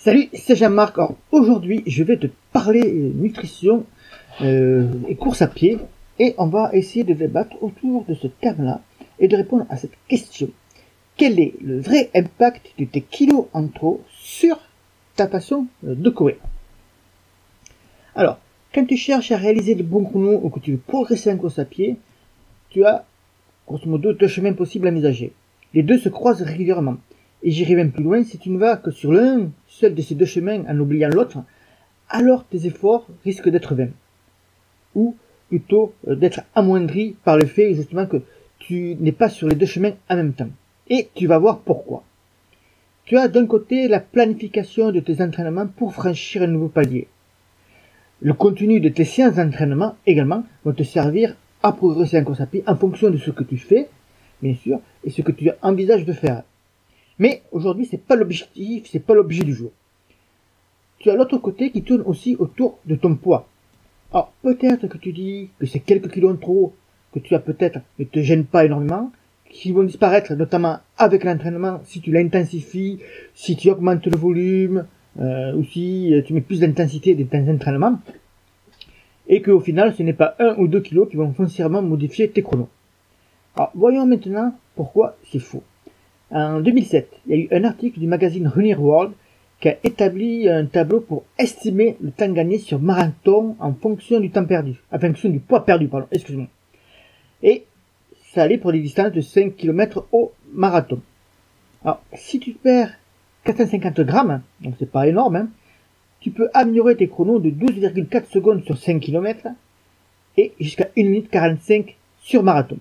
Salut, c'est Jean-Marc. Alors aujourd'hui, je vais te parler nutrition et course à pied, et on va essayer de débattre autour de ce thème-là et de répondre à cette question. Quel est le vrai impact de tes kilos en trop sur ta façon de courir? Alors, quand tu cherches à réaliser de bons chronos ou que tu veux progresser en course à pied, tu as grosso modo deux chemins possibles à envisager. Les deux se croisent régulièrement. Et j'irai même plus loin, si tu ne vas que sur l'un seul de ces deux chemins en oubliant l'autre, alors tes efforts risquent d'être vains. Ou plutôt d'être amoindris par le fait justement que tu n'es pas sur les deux chemins en même temps. Et tu vas voir pourquoi. Tu as d'un côté la planification de tes entraînements pour franchir un nouveau palier. Le contenu de tes séances d'entraînement également vont te servir à progresser en course à pied en fonction de ce que tu fais, bien sûr, et ce que tu envisages de faire. Mais aujourd'hui, c'est pas l'objectif, c'est pas l'objet du jour. Tu as l'autre côté qui tourne aussi autour de ton poids. Alors, peut-être que tu dis que c'est quelques kilos en trop que tu as peut-être ne te gênent pas énormément, qui vont disparaître notamment avec l'entraînement si tu l'intensifies, si tu augmentes le volume, ou si tu mets plus d'intensité dans tes entraînements, et qu'au final, ce n'est pas 1 ou 2 kilos qui vont foncièrement modifier tes chronos. Alors, voyons maintenant pourquoi c'est faux. En 2007, il y a eu un article du magazine Running World qui a établi un tableau pour estimer le temps gagné sur marathon en fonction du temps perdu, en fonction du poids perdu, pardon, excuse-moi. Et ça allait pour des distances de 5 km au marathon. Alors, si tu perds 450 grammes, donc c'est pas énorme, hein, tu peux améliorer tes chronos de 12,4 secondes sur 5 km et jusqu'à 1 minute 45 sur marathon.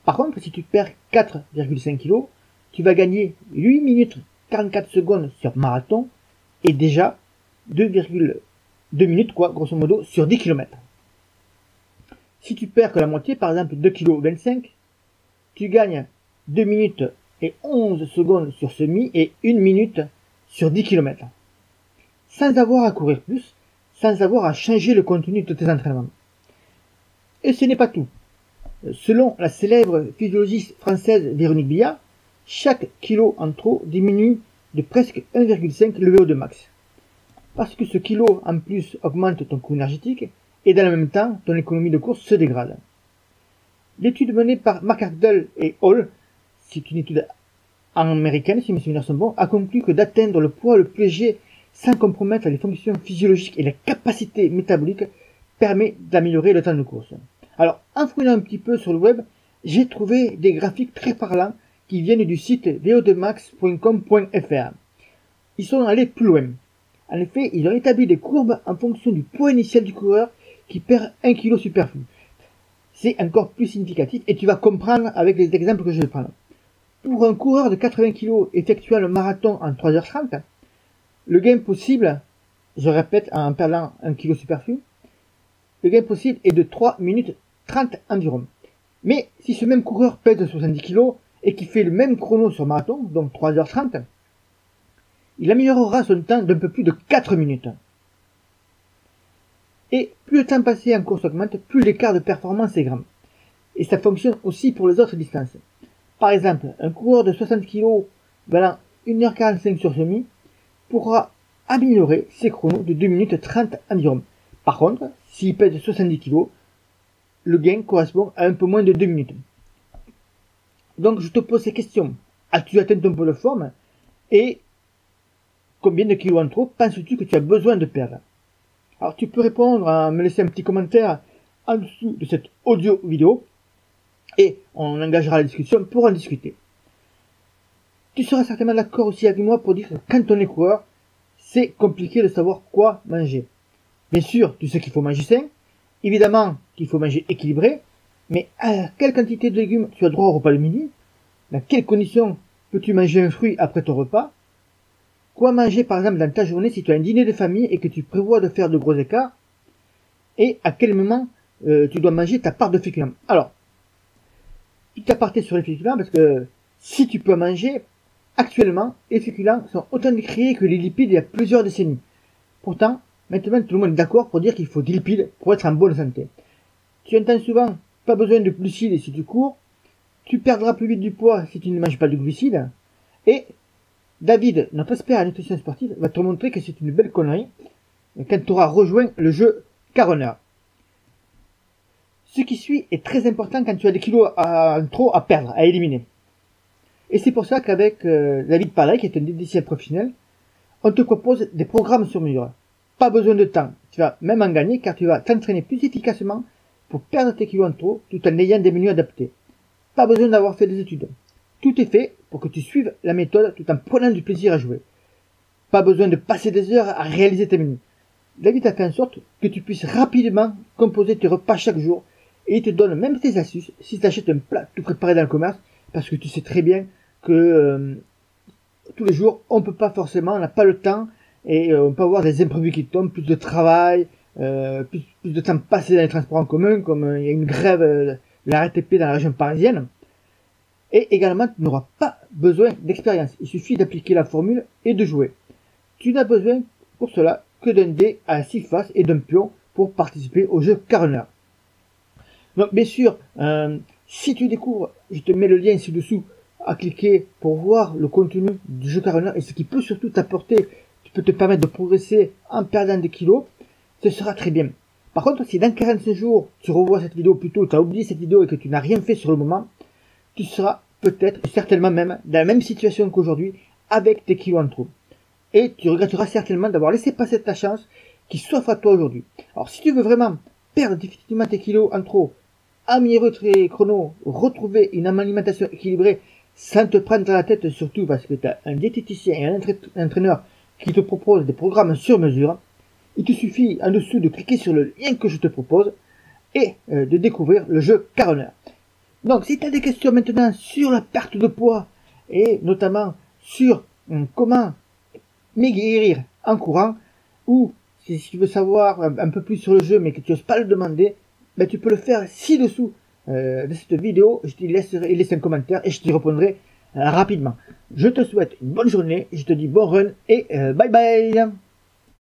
Par contre, si tu perds 4,5 kg, tu vas gagner 8 minutes 44 secondes sur marathon et déjà 2,2 minutes, grosso modo, sur 10 km. Si tu perds que la moitié, par exemple 2,25 kg, tu gagnes 2 minutes et 11 secondes sur semi et 1 minute sur 10 km. Sans avoir à courir plus, sans avoir à changer le contenu de tes entraînements. Et ce n'est pas tout. Selon la célèbre physiologiste française Véronique Billard, chaque kilo en trop diminue de presque 1,5 le VO2 max. Parce que ce kilo en plus augmente ton coût énergétique et dans le même temps, ton économie de course se dégrade. L'étude menée par McArdle et Hall, c'est une étude américaine si mes souvenirs sont bons, a conclu que d'atteindre le poids le plus léger sans compromettre les fonctions physiologiques et la capacité métabolique permet d'améliorer le temps de course. Alors, en fouillant un petit peu sur le web, j'ai trouvé des graphiques très parlants qui viennent du site vo2max.com.fr. Ils sont allés plus loin. En effet, ils ont établi des courbes en fonction du poids initial du coureur qui perd 1 kg superflu. C'est encore plus significatif et tu vas comprendre avec les exemples que je vais prendre. Pour un coureur de 80 kg effectuant le marathon en 3h30, le gain possible, je répète en perdant 1 kg superflu, le gain possible est de 3 minutes 30 environ. Mais si ce même coureur pèse 70 kg et qui fait le même chrono sur marathon, donc 3h30, il améliorera son temps d'un peu plus de 4 minutes. Et plus le temps passé en course augmente, plus l'écart de performance est grand. Et ça fonctionne aussi pour les autres distances. Par exemple, un coureur de 60 kg valant 1h45 sur semi pourra améliorer ses chronos de 2 minutes 30 environ. Par contre, s'il pèse 70 kg, le gain correspond à un peu moins de 2 minutes. Donc je te pose ces questions. As-tu atteint ton poids de forme? Et combien de kilos en trop penses-tu que tu as besoin de perdre? Alors tu peux répondre en me laissant un petit commentaire en dessous de cette audio vidéo et on engagera la discussion pour en discuter. Tu seras certainement d'accord aussi avec moi pour dire que quand on est coureur, c'est compliqué de savoir quoi manger. Bien sûr, tu sais qu'il faut manger sain, évidemment qu'il faut manger équilibré, mais à quelle quantité de légumes tu as droit au repas de midi? Dans quelles conditions peux-tu manger un fruit après ton repas? Quoi manger par exemple dans ta journée si tu as un dîner de famille et que tu prévois de faire de gros écarts? Et à quel moment tu dois manger ta part de féculents? Alors, petit aparté sur les féculents parce que si tu peux manger, actuellement, les féculents sont autant décriés que les lipides il y a plusieurs décennies. Pourtant, maintenant tout le monde est d'accord pour dire qu'il faut des lipides pour être en bonne santé. Tu entends souvent, pas besoin de glucides si tu cours, tu perdras plus vite du poids si tu ne manges pas de glucides, et David, notre expert en nutrition sportive, va te montrer que c'est une belle connerie quand tu auras rejoint le jeu Car-Runner. Ce qui suit est très important quand tu as des kilos en trop à perdre, à éliminer. Et c'est pour ça qu'avec David Palais, qui est un diététicien professionnel, on te propose des programmes sur mesure. Pas besoin de temps, tu vas même en gagner car tu vas t'entraîner plus efficacement pour perdre tes kilos en trop tout en ayant des menus adaptés. Pas besoin d'avoir fait des études. Tout est fait pour que tu suives la méthode tout en prenant du plaisir à jouer. Pas besoin de passer des heures à réaliser tes menus. David a fait en sorte que tu puisses rapidement composer tes repas chaque jour et il te donne même tes astuces si tu achètes un plat tout préparé dans le commerce parce que tu sais très bien que tous les jours on peut pas forcément, on n'a pas le temps et on peut avoir des imprévus qui tombent, plus de travail, plus de temps passé dans les transports en commun comme il y a une grève de la RATP dans la région parisienne. Et également, tu n'auras pas besoin d'expérience. Il suffit d'appliquer la formule et de jouer. Tu n'as besoin pour cela que d'un dé à 6 faces et d'un pion pour participer au jeu Car-Runner. Donc bien sûr, si tu découvres, je te mets le lien ci-dessous à cliquer pour voir le contenu du jeu Car-Runner et ce qui peut surtout t'apporter, qui peut te permettre de progresser en perdant des kilos, ce sera très bien. Par contre, si dans 45 jours, tu revois cette vidéo, plutôt tu as oublié cette vidéo et que tu n'as rien fait sur le moment, tu seras peut-être, certainement même, dans la même situation qu'aujourd'hui, avec tes kilos en trop. Et tu regretteras certainement d'avoir laissé passer ta chance qui s'offre à toi aujourd'hui. Alors si tu veux vraiment perdre définitivement tes kilos en trop, améliorer tes chronos, retrouver une alimentation équilibrée, sans te prendre dans la tête surtout parce que tu as un diététicien et un entraîneur qui te propose des programmes sur mesure, il te suffit en dessous de cliquer sur le lien que je te propose et de découvrir le jeu Car-Runner. Donc si tu as des questions maintenant sur la perte de poids et notamment sur comment maigrir en courant ou si tu veux savoir un peu plus sur le jeu mais que tu n'oses pas le demander, ben, tu peux le faire ci-dessous de cette vidéo. Je te laisse un commentaire et je t'y répondrai rapidement. Je te souhaite une bonne journée, je te dis bon run et bye bye.